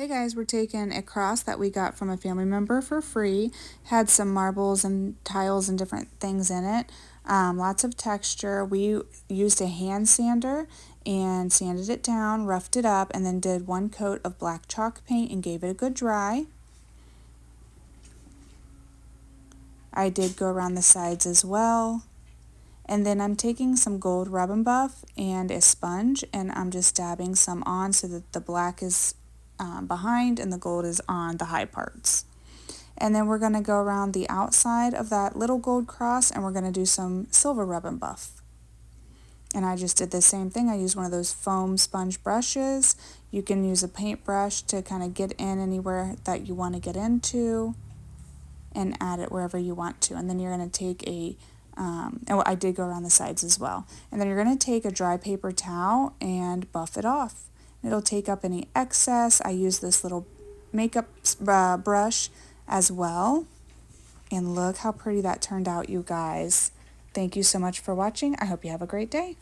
Hey guys, we're taking a cross that we got from a family member for free. Had some marbles and tiles and different things in it. Lots of texture. We used a hand sander and sanded it down, roughed it up, and then did one coat of black chalk paint and gave it a good dry. I did go around the sides as well. And then I'm taking some gold rub and buff and a sponge, and I'm just dabbing some on so that the black is behind and the gold is on the high parts. And then we're going to go around the outside of that little gold cross, and we're going to do some silver rub and buff. And I just did the same thing. I used one of those foam sponge brushes. You can use a paintbrush to kind of get in anywhere that you want to get into and add it wherever you want to. And then you're going to take I did go around the sides as well. And then you're going to take a dry paper towel and buff it off. It'll take up any excess. I use this little makeup brush as well. And look how pretty that turned out, you guys. Thank you so much for watching. I hope you have a great day.